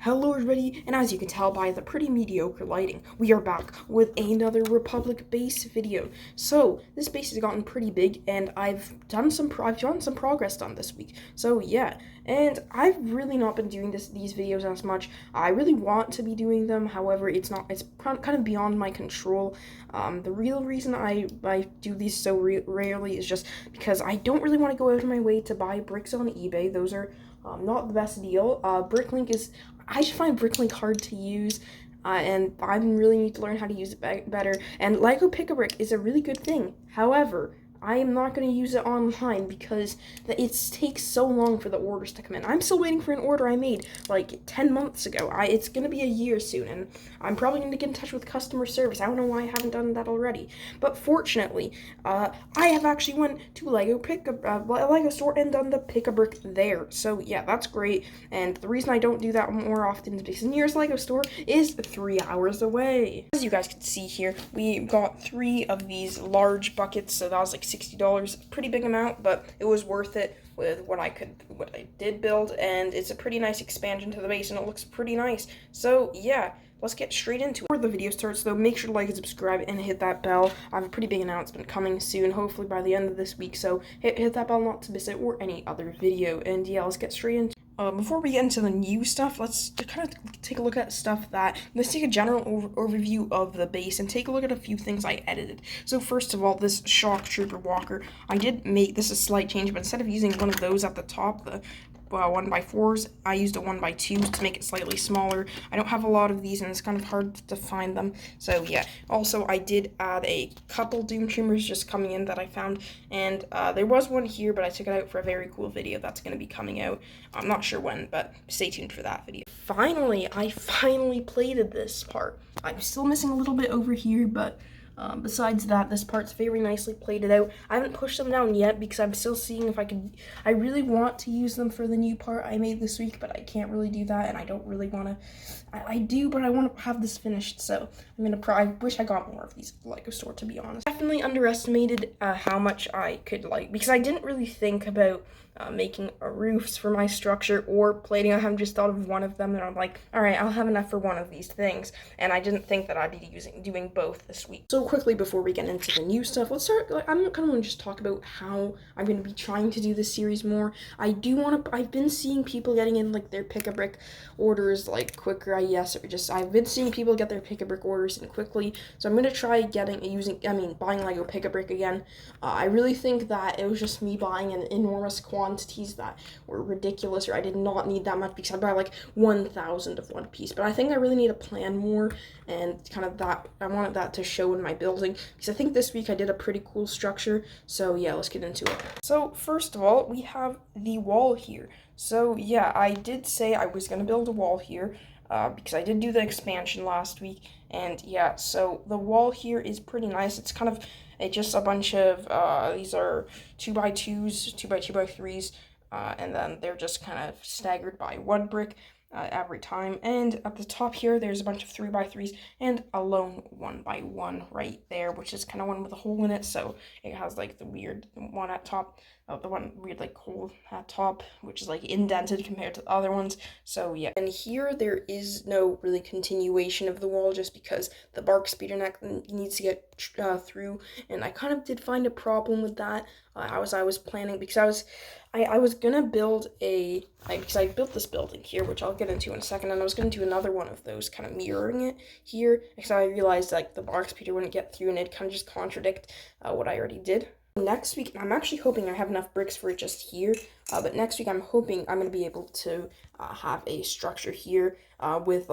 Hello everybody, and as you can tell by the pretty mediocre lighting, we are back with another Republic base video. So, this base has gotten pretty big, and I've done some progress done this week. So yeah, and I've really not been doing these videos as much. I really want to be doing them, however, it's kind of beyond my control. The real reason I do these so rarely is just because I don't really want to go out of my way to buy bricks on eBay. Those are not the best deal. I just find Bricklink hard to use, and I really need to learn how to use it better. And Lego Pick-a-Brick is a really good thing. However, I am not going to use it online because it takes so long for the orders to come in. I'm still waiting for an order I made like 10 months ago. It's going to be a year soon, and I'm probably going to get in touch with customer service. I don't know why I haven't done that already. But fortunately, I have actually went to Lego store and done the Pick-a-Brick there. So yeah, that's great. And the reason I don't do that more often is because the nearest Lego store is 3 hours away. As you guys can see here, we got 3 of these large buckets, so that was like $60, pretty big amount, but it was worth it with what I did build, and it's a pretty nice expansion to the base, and it looks pretty nice. So yeah, let's get straight into it. Before the video starts though, make sure to like and subscribe and hit that bell. I have a pretty big announcement coming soon, hopefully by the end of this week, so hit that bell not to miss it or any other video. And yeah, let's get straight into it. Before we get into the new stuff, let's kind of take a look at let's take a general overview of the base and take a look at a few things I edited. So first of all, this shock trooper walker, I did make this a slight change, but instead of using one of those at the top, the 1x4s, I used a 1x2s to make it slightly smaller. I don't have a lot of these, and it's kind of hard to find them, so yeah. Also, I did add a couple Doom Trimmers just coming in that I found, and there was one here, but I took it out for a very cool video that's going to be coming out. I'm not sure when, but stay tuned for that video. I finally plated this part. I'm still missing a little bit over here, but besides that, this part's very nicely plated out. I haven't pushed them down yet because I'm still seeing if I really want to use them for the new part I made this week, but I can't really do that, and I don't really want to. I do, but I want to have this finished, so I wish I got more of these at Lego store, to be honest. Definitely underestimated how much I could because I didn't really think about making roofs for my structure or plating. I have just thought of one of them, and I'm like, all right, I'll have enough for one of these things, and I didn't think that I'd be doing both this week. So quickly, before we get into the new stuff, let's start. I'm kind of want to just talk about how I'm going to be trying to do this series more. I've been seeing people getting in their Pick-a-Brick orders quicker. I've been seeing people get their Pick-a-Brick orders in quickly, so I'm going to try buying Lego Pick-a-Brick again. I really think that it was just me buying an enormous quantities that were ridiculous, or I did not need that much because I buy 1,000 of one piece. But I think I really need to plan more, and I wanted that to show in my building, because I think this week I did a pretty cool structure. So yeah, let's get into it. So first of all, we have the wall here. So yeah, I did say I was going to build a wall here, because I did do the expansion last week, and yeah, so the wall here is pretty nice. It's just a bunch of, these are 2x2s, 2x2x3s, and then they're just kind of staggered by 1 brick every time. And at the top here, there's a bunch of 3x3s and a lone 1x1 right there, which is kind of one with a hole in it, so it has the weird one at top, the one weird hole at top, which is indented compared to the other ones. So yeah, and here there is no really continuation of the wall, just because the bark speeder neck needs to get through, and I kind of did find a problem with that. I was planning, because I was gonna build because I built this building here, which I'll get into in a second, and I was gonna do another one of those kind of mirroring it here, because I realized the bark speeder wouldn't get through, and it'd kind of just contradict what I already did. Next week, I'm actually hoping I have enough bricks for it just here, but next week I'm hoping I'm going to be able to have a structure here with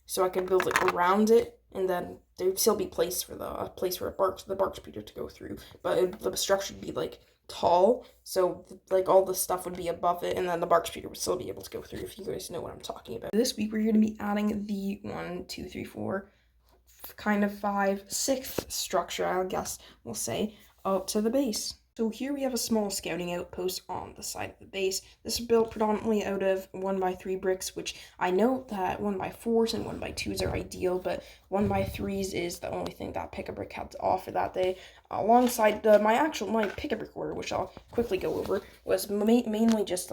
so I can build around it, and then there'd still be place for the bark speeder to go through, but the structure would be tall, so all the stuff would be above it, and then the bark speeder would still be able to go through, if you guys know what I'm talking about. This week we're going to be adding the 1, 2, 3, 4, kind of 5, 6th structure, I guess we'll say, up to the base. So here we have a small scouting outpost on the side of the base. This is built predominantly out of 1x3 bricks, which I know that 1x4s and 1x2s are ideal, but 1x3s is the only thing that Pick-a-Brick had to offer that day. Alongside my Pick-a-Brick order, which I'll quickly go over, was mainly just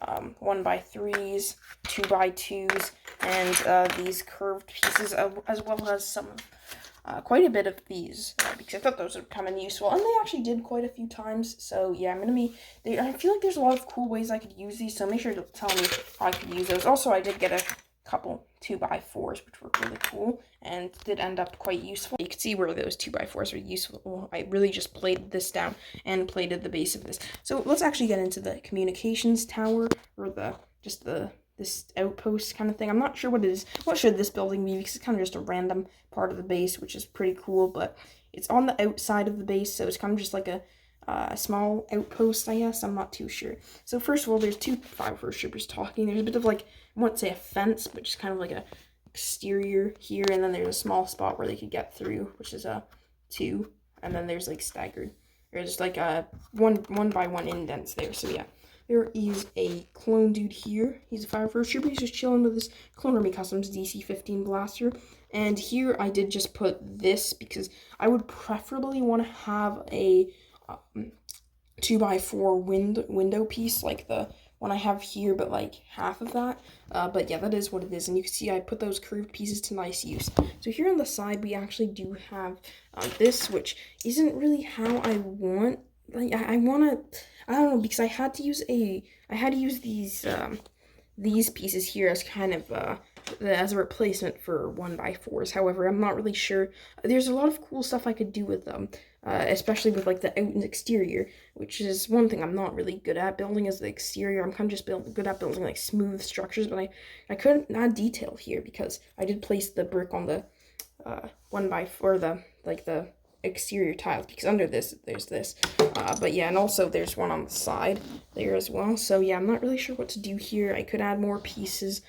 1x3s, 2x2s, and these curved pieces, as well as some quite a bit of these, because I thought those would come in useful, and they actually did quite a few times. So yeah, I feel like there's a lot of cool ways I could use these, so make sure to tell me how I could use those. Also, I did get a couple 2x4s, which were really cool and did end up quite useful. You can see where those 2x4s are useful. I really just plated this down and plated the base of this. So let's actually get into the communications tower, or this outpost kind of thing. I'm not sure what it is. What should this building be? Because it's kind of just a random part of the base, which is pretty cool, but it's on the outside of the base, so it's kind of just like a small outpost, I guess. I'm not too sure. So first of all, there's two 5-1st troopers talking. There's a bit of like, I wouldn't say a fence, but just kind of like a exterior here, and then there's a small spot where they could get through, which is a 2, and then there's like staggered. There's like a one by one indents there. So yeah, there is a clone dude here. He's a 5-1st trooper. He's just chilling with this Clone Army Customs DC-15 blaster. And here I did just put this because I would preferably want to have a 2x4 window piece like the one I have here, but like half of that. But yeah, that is what it is, and you can see I put those curved pieces to nice use. So here on the side, we actually do have this, which isn't really how I want. Like I don't know, because I had to use these pieces here as kind of as a replacement for 1x4s. However, I'm not really sure. There's a lot of cool stuff I could do with them, especially with like the out and exterior, which is one thing I'm not really good at building, is the exterior. I'm kind of just good at building like smooth structures, but I couldn't add detail here because I did place the brick on the 1x4, the exterior tiles, because under this there's this, but yeah, and also there's one on the side there as well. So yeah, I'm not really sure what to do here. I could add more pieces.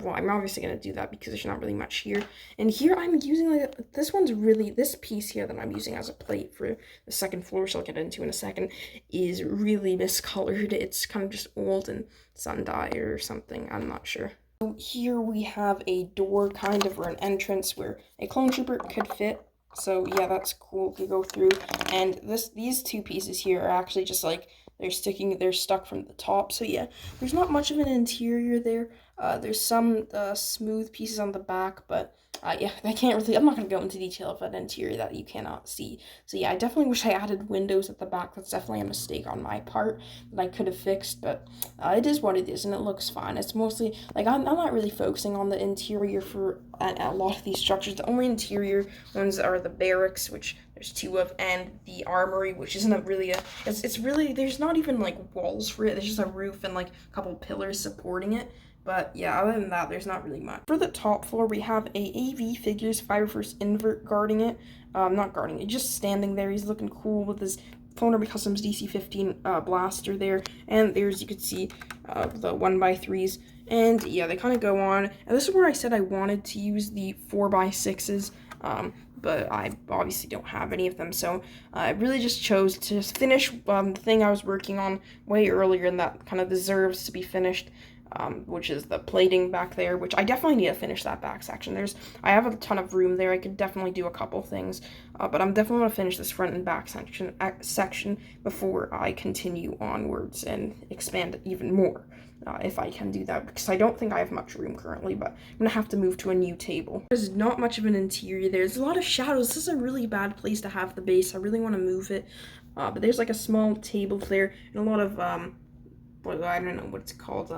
Well, I'm obviously going to do that because there's not really much here. And here I'm using like this piece here that I'm using as a plate for the second floor, which I'll get into in a second, is really miscolored. It's kind of just old and sun-dyed or something, I'm not sure. So here we have a door, kind of, or an entrance where a clone trooper could fit. So yeah, that's cool to go through. And these two pieces here are actually just like they're stuck from the top. So yeah, there's not much of an interior there. There's some smooth pieces on the back, but yeah, I'm not gonna go into detail of an interior that you cannot see. So yeah, I definitely wish I added windows at the back. That's definitely a mistake on my part that I could have fixed, but it is what it is, and it looks fine. It's mostly like I'm not really focusing on the interior for a lot of these structures. The only interior ones are the barracks, which there's 2 of, and the armory, which isn't really it's really, there's not even like walls for it. There's just a roof and like a couple pillars supporting it. But yeah, other than that, there's not really much. For the top floor, we have a AV Figures 5-1st invert guarding it. Not guarding it, just standing there. He's looking cool with his Clone Army Customs DC-15 blaster there. And there's, you can see, the 1x3s. And yeah, they kind of go on. And this is where I said I wanted to use the 4x6s. But I obviously don't have any of them, so I really just chose to finish the thing I was working on way earlier, and that kind of deserves to be finished, which is the plating back there, which I definitely need to finish that back section. I have a ton of room there. I could definitely do a couple things, but I'm definitely going to finish this front and back section before I continue onwards and expand even more. If I can do that, because I don't think I have much room currently, but I'm gonna have to move to a new table. There's not much of an interior there. There's a lot of shadows. This is a really bad place to have the base. I really want to move it, but there's like a small table there and a lot of I don't know what it's called,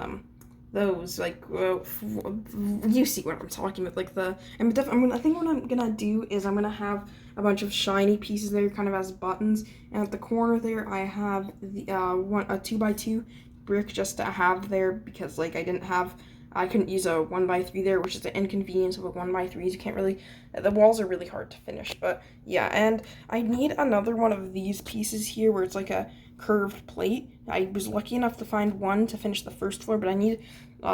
those like you see what I'm talking about, like I think what I'm gonna do is I'm gonna have a bunch of shiny pieces there, kind of as buttons, and at the corner there I have the a 2x2 brick just to have there, because like I couldn't use a 1x3 there, which is the inconvenience of a 1x3s. You can't really, the walls are really hard to finish. But yeah, and I need another one of these pieces here where it's like a curved plate. I was lucky enough to find one to finish the first floor, but I need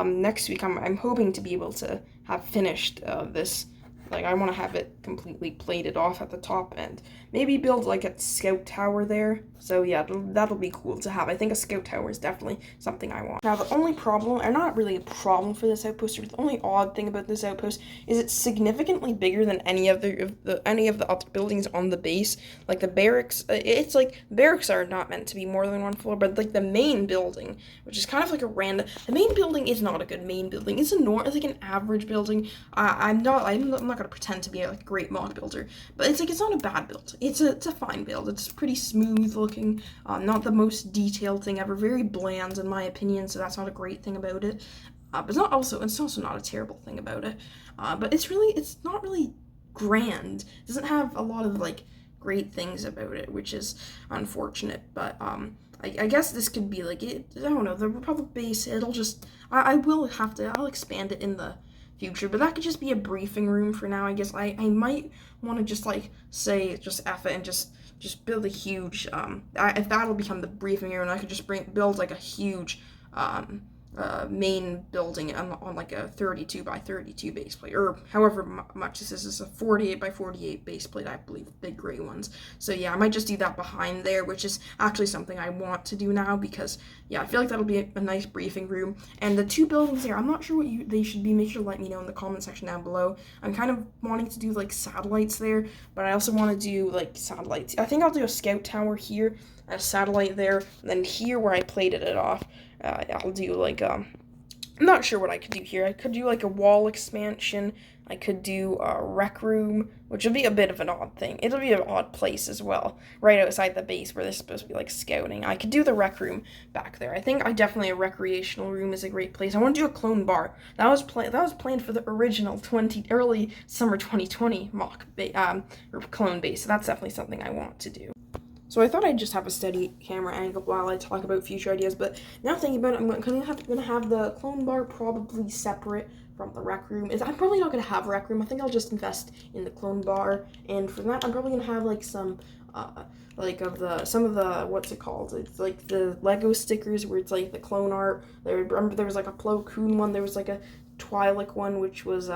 next week I'm hoping to be able to have finished this Like, I want to have it completely plated off at the top and maybe build like a scout tower there. So yeah, that'll be cool to have. I think a scout tower is definitely something I want. Now, the only problem, or not really a problem for this outpost, or the only odd thing about this outpost is it's significantly bigger than any of the other buildings on the base. Like the barracks, it's like barracks are not meant to be more than one floor, but like the main building, which is kind of like a random. The main building is not a good main building. It's like an average building. I'm not gonna pretend to be like a great mock builder, but it's not a bad build. It's a fine build. It's pretty smooth looking. Not the most detailed thing ever. Very bland in my opinion, so that's not a great thing about it. But it's also not a terrible thing about it. But it's not really grand. It doesn't have a lot of like great things about it, which is unfortunate. But I guess this could be like it. I don't know, the Republic base. It'll just I'll expand it in the future, but that could just be a briefing room for now. I guess I might want to just like say just F it and just build a huge if that'll become the briefing room, and I could just build like a huge main building on like a 32 by 32 base plate, or however much this is a 48 by 48 base plate, I believe, big gray ones. So yeah, I might just do that behind there, which is actually something I want to do now, because yeah, I feel like that'll be a nice briefing room. And the two buildings there, I'm not sure what they should be. Make sure to let me know in the comment section down below. I'm kind of wanting to do like satellites there, but I also want to do like satellites. I think I'll do a scout tower here, a satellite there, and then here where I plated it off, I'll do like I'm not sure what I could do here. I could do like a wall expansion. I could do a rec room, which would be a bit of an odd thing. It'll be an odd place as well, right outside the base where they're supposed to be like scouting. I could do the rec room back there. I think definitely a recreational room is a great place. I want to do a clone bar. That was planned for the original early summer 2020 mock or clone base. So that's definitely something I want to do. So I thought I'd just have a steady camera angle while I talk about future ideas, but now thinking about it, I'm gonna have the clone bar probably separate from the rec room. I'm probably not gonna have a rec room. I think I'll just invest in the clone bar, and for that, I'm probably gonna have like some some of the what's it called? It's like the Lego stickers where it's like the clone art. Remember there was like a Plo Koon one. There was like a Twi'lek one, which was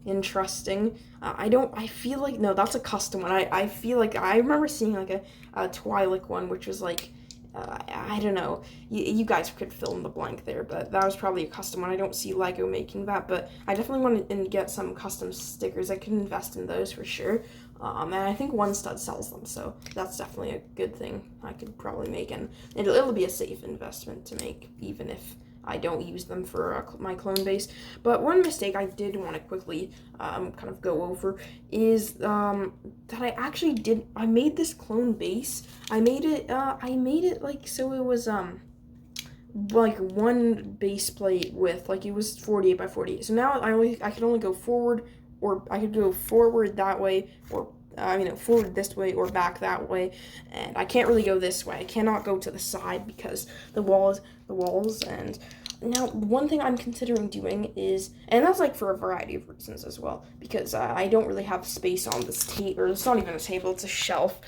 interesting. I feel like, no, that's a custom one. I feel like I remember seeing like a Twi'lek one, which was like, I don't know, you guys could fill in the blank there, but that was probably a custom one. I don't see Lego making that, but I definitely want to get some custom stickers. I could invest in those for sure. And I think One Stud sells them, so that's definitely a good thing I could probably make, and it'll be a safe investment to make, even if I don't use them for my clone base. But one mistake I did want to quickly kind of go over is that I made this clone base. I made it like so it was like one base plate with like it was 48 by 48. So now I can only go forward, or I could go forward that way, or forward this way or back that way, and I can't really go this way. I cannot go to the side because the walls, and now one thing I'm considering doing is, and that's like for a variety of reasons as well, because I don't really have space on this table, or it's not even a table, it's a shelf.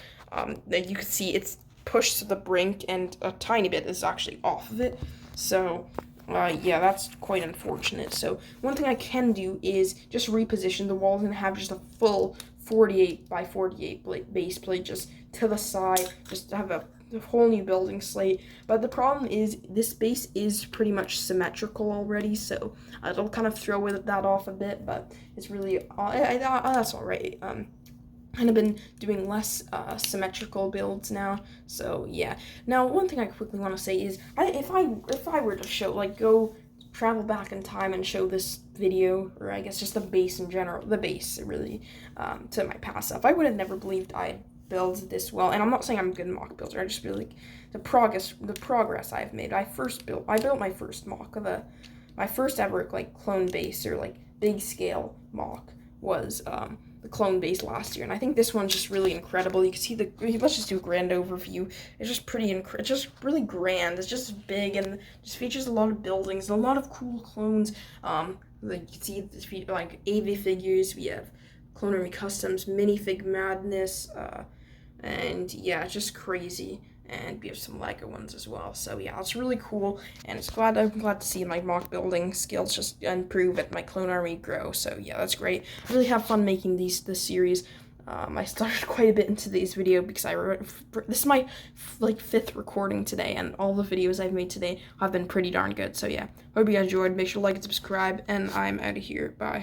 That you can see it's pushed to the brink, and a tiny bit is actually off of it, so yeah, that's quite unfortunate. So one thing I can do is just reposition the walls and have just a full 48 by 48 base plate just to the side, just to have a whole new building slate. But the problem is this base is pretty much symmetrical already, so it'll kind of throw that off a bit, but it's really that's all right. Kind of been doing less symmetrical builds now, so yeah. Now one thing I quickly want to say is if I were to show, like, go travel back in time and show this video, or I guess just the base in general, the base really, to my past self, I would have never believed I'd build this well. And I'm not saying I'm a good mock builder, I just feel like the progress I've made. I built my first mock of my first ever like clone base, or like big scale mock, was the clone base last year, and I think this one's just really incredible. You can see let's just do a grand overview. It's just it's just really grand. It's just big, and just features a lot of buildings and a lot of cool clones. Like you can see like AV figures. We have Clonery Customs, Minifig Madness, and yeah, it's just crazy. and we have some Lego ones as well. So yeah, it's really cool, and I'm glad to see my mock building skills just improve and my clone army grow. So yeah, that's great. I really have fun making this series. I started quite a bit into today's video because this is my like 5th recording today, and all the videos I've made today have been pretty darn good. So yeah, hope you guys enjoyed. Make sure to like and subscribe, and I'm out of here. Bye.